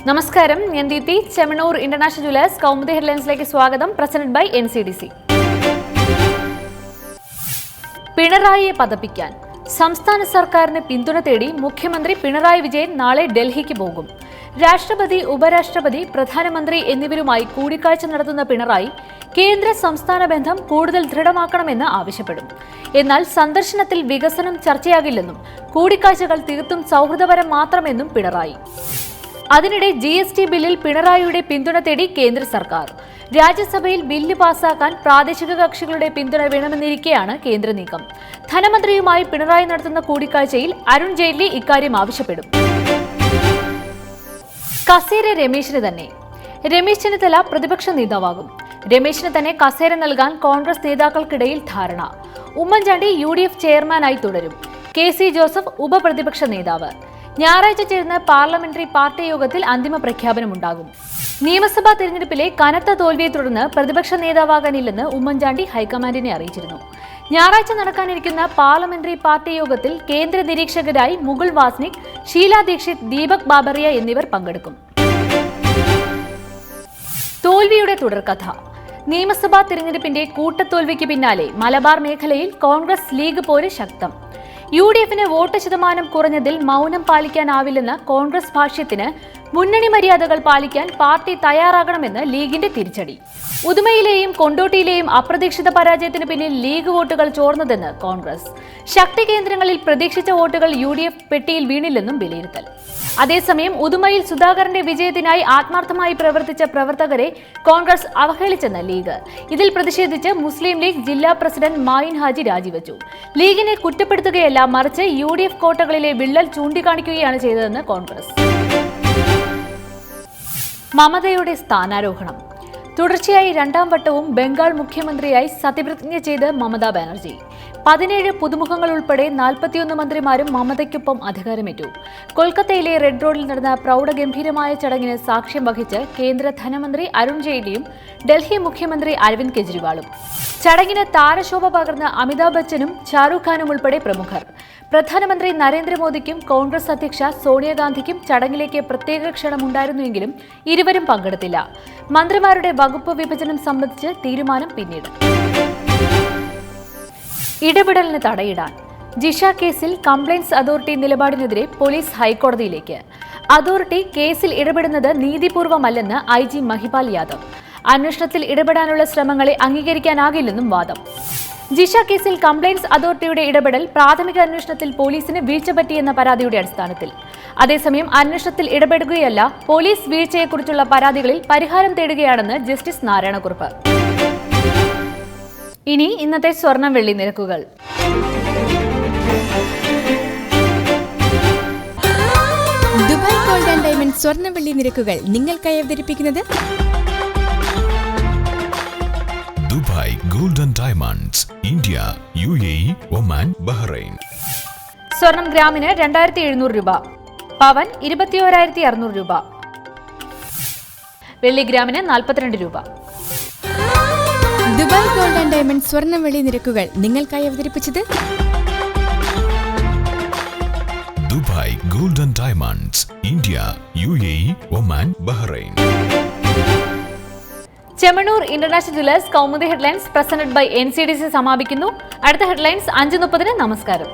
നമസ്കാരം, ഞാൻ Deepthi. Chemmanur international jewellers Kaumudi ഹെഡ്ലൈൻസിലേക്ക് സ്വാഗതം. Presented by NCDC. പിണറായിയെ പതപ്പിക്കാൻ സംസ്ഥാന സർക്കാരിന് പിന്തുണ തേടി മുഖ്യമന്ത്രി പിണറായി വിജയൻ നാളെ ഡൽഹിക്ക് പോകും. രാഷ്ട്രപതി, ഉപരാഷ്ട്രപതി, പ്രധാനമന്ത്രി എന്നിവരുമായി കൂടിക്കാഴ്ച നടത്തുന്ന പിണറായി കേന്ദ്ര സംസ്ഥാന ബന്ധം കൂടുതൽ ദൃഢമാക്കണമെന്ന് ആവശ്യപ്പെടും. എന്നാൽ സന്ദർശനത്തിൽ വികസനം ചർച്ചയാകില്ലെന്നും കൂടിക്കാഴ്ചകൾ തീർത്തും സൗഹൃദപരം മാത്രമെന്നും പിണറായി. അതിനിടെ GST ബില്ലിൽ പിണറായിയുടെ പിന്തുണ തേടി കേന്ദ്ര സർക്കാർ. രാജ്യസഭയിൽ ബില്ല് പാസാക്കാൻ പ്രാദേശിക കക്ഷികളുടെ പിന്തുണ വേണമെന്നിരിക്കെയാണ് കേന്ദ്ര നീക്കം. ധനമന്ത്രിയുമായി പിണറായി നടത്തുന്ന കൂടിക്കാഴ്ചയിൽ അരുൺ ജെയ്റ്റ്ലി ഇക്കാര്യം ആവശ്യപ്പെടും. കസേര രമേശിന് തന്നെ. രമേശ് ചെന്നിത്തല പ്രതിപക്ഷ നേതാവാകും. രമേശിന് തന്നെ കസേര നൽകാൻ കോൺഗ്രസ് നേതാക്കൾക്കിടയിൽ ധാരണ. ഉമ്മൻചാണ്ടി UDF ചെയർമാനായി തുടരും. KC ജോസഫ് ഉപപ്രതിപക്ഷ നേതാവ്. ഞായറാഴ്ച ചേർന്ന പാർലമെന്ററി പാർട്ടി യോഗത്തിൽ അന്തിമ പ്രഖ്യാപനമുണ്ടാകും. നിയമസഭാ തെരഞ്ഞെടുപ്പിലെ കനത്ത തോൽവിയെ തുടർന്ന് പ്രതിപക്ഷ നേതാവാകാനില്ലെന്ന് ഉമ്മൻചാണ്ടി ഹൈക്കമാൻഡിനെ അറിയിച്ചിരുന്നു. ഞായറാഴ്ച നടക്കാനിരിക്കുന്ന പാർലമെന്ററി പാർട്ടി യോഗത്തിൽ കേന്ദ്ര നിരീക്ഷകരായി മുകുൾ വാസ്നിക്, ഷീല ദീക്ഷിത്, ദീപക് ബാബറിയ എന്നിവർ പങ്കെടുക്കും. തോൽവിയുടെ തുടർക്കഥ. നിയമസഭാ തെരഞ്ഞെടുപ്പിന്റെ കൂട്ടത്തോൽവിക്ക് പിന്നാലെ മലബാർ മേഖലയിൽ കോൺഗ്രസ് ലീഗ് പോര് ശക്തം. UDFന് വോട്ട് ശതമാനം കുറഞ്ഞതിൽ മൗനം പാലിക്കാനാവില്ലെന്ന കോൺഗ്രസ് ഭാഷ്യത്തിന് മുന്നണി മര്യാദകൾ പാലിക്കാൻ പാർട്ടി തയ്യാറാകണമെന്ന് ലീഗിന്റെ തിരിച്ചടി. ഉദുമയിലെയും കൊണ്ടോട്ടിയിലെയും അപ്രതീക്ഷിത പരാജയത്തിന് പിന്നിൽ ലീഗ് വോട്ടുകൾ ചോർന്നതെന്ന് കോൺഗ്രസ്. ശക്തി കേന്ദ്രങ്ങളിൽ പ്രതീക്ഷിച്ച വോട്ടുകൾ UDF പെട്ടിയിൽ വീണില്ലെന്നും വിലയിരുത്തൽ. അതേസമയം ഉദുമയിൽ സുധാകരന്റെ വിജയത്തിനായി ആത്മാർത്ഥമായി പ്രവർത്തിച്ച പ്രവർത്തകരെ കോൺഗ്രസ് അവഹേളിച്ചെന്ന് ലീഗ്. ഇതിൽ പ്രതിഷേധിച്ച് മുസ്ലിം ലീഗ് ജില്ലാ പ്രസിഡന്റ് മായിൻ ഹാജി രാജിവെച്ചു. ലീഗിനെ കുറ്റപ്പെടുത്തുകയല്ല, മറിച്ച് UDF കോട്ടകളിലെ വിള്ളൽ ചൂണ്ടിക്കാണിക്കുകയാണ് ചെയ്തതെന്ന് കോൺഗ്രസ്. മമതയുടെ സ്ഥാനാരോഹണം. തുടർച്ചയായി രണ്ടാം വട്ടവും ബംഗാൾ മുഖ്യമന്ത്രിയായി സത്യപ്രതിജ്ഞ ചെയ്ത് മമതാ ബാനർജി. 17 പുതുമുഖങ്ങൾ ഉൾപ്പെടെ 41 മന്ത്രിമാരും മമതയ്ക്കൊപ്പം അധികാരമേറ്റു. കൊൽക്കത്തയിലെ റെഡ് റോഡിൽ നടന്ന പ്രൗഢഗംഭീരമായ ചടങ്ങിന് സാക്ഷ്യം വഹിച്ച് കേന്ദ്ര ധനമന്ത്രി അരുൺ ജെയ്റ്റ്ലിയും ഡൽഹി മുഖ്യമന്ത്രി അരവിന്ദ് കെജ്രിവാളും. ചടങ്ങിന് താരശോഭ പകർന്ന അമിതാഭ് ബച്ചനും ഷാരൂഖ് ഖാനും ഉൾപ്പെടെ പ്രമുഖർ. പ്രധാനമന്ത്രി നരേന്ദ്രമോദിക്കും കോൺഗ്രസ് അധ്യക്ഷ സോണിയാഗാന്ധിക്കും ചടങ്ങിലേക്ക് പ്രത്യേക ക്ഷണമുണ്ടായിരുന്നുവെങ്കിലും ഇരുവരും പങ്കെടുത്തില്ല. മന്ത്രിമാരുടെ വകുപ്പ് വിഭജനം സംബന്ധിച്ച് തീരുമാനം പിന്നീട്. ഇടപെടലിന് തടയിടാൻ. ജിഷ കേസിൽ കംപ്ലയിന്റ്സ് അതോറിറ്റി നിലപാടിനെതിരെ പോലീസ് ഹൈക്കോടതിയിലേക്ക്. അതോറിറ്റി കേസിൽ ഇടപെടുന്നത് നീതിപൂർവമല്ലെന്ന് IG മഹിപാൽ യാദവ്. അന്വേഷണത്തിൽ ഇടപെടാനുള്ള ശ്രമങ്ങളെ അംഗീകരിക്കാനാകില്ലെന്നും വാദം. ജിഷ കേസിൽ കംപ്ലയിന്റ്സ് അതോറിറ്റിയുടെ ഇടപെടൽ പ്രാഥമിക അന്വേഷണത്തിൽ പോലീസിന് വീഴ്ച പറ്റിയെന്ന പരാതിയുടെ അടിസ്ഥാനത്തിൽ. അതേസമയം അന്വേഷണത്തിൽ ഇടപെടുകയല്ല, പോലീസ് വീഴ്ചയെക്കുറിച്ചുള്ള പരാതികളിൽ പരിഹാരം തേടുകയാണെന്ന് ജസ്റ്റിസ് നാരായണക്കുറുപ്പ്. ഇനി ഇന്നത്തെ സ്വർണം വെള്ളി നിരക്കുകൾ. ദുബായ് ഗോൾഡ് ആൻഡ് ഡയമണ്ട് സ്വർണം വെള്ളി നിരക്കുകൾ നിങ്ങൾക്കായി അവതരിപ്പിക്കുന്നത് Dubai gold and diamonds, India, UAE, Oman, Bahrain. സ്വർണം ഗ്രാമിന് 2700 രൂപ, പവൻ 21,600 രൂപ, വെള്ളി ഗ്രാമിന് 42 രൂപ. ദുബായ് ഗോൾഡ് ആൻഡ് ഡയമണ്ട് സ്വർണം വെള്ളി നിരക്കുകൾ നിങ്ങൾക്കായി അവതരിപ്പിച്ചത് Dubai gold and diamonds, India, UAE, Oman, Bahrain. Chemmanur international jewellers Kaumudi headlines presented by NCDC സമാപിക്കുന്നു. അടുത്ത ഹെഡ്ലൈൻസ് 5:30. നമസ്കാരം.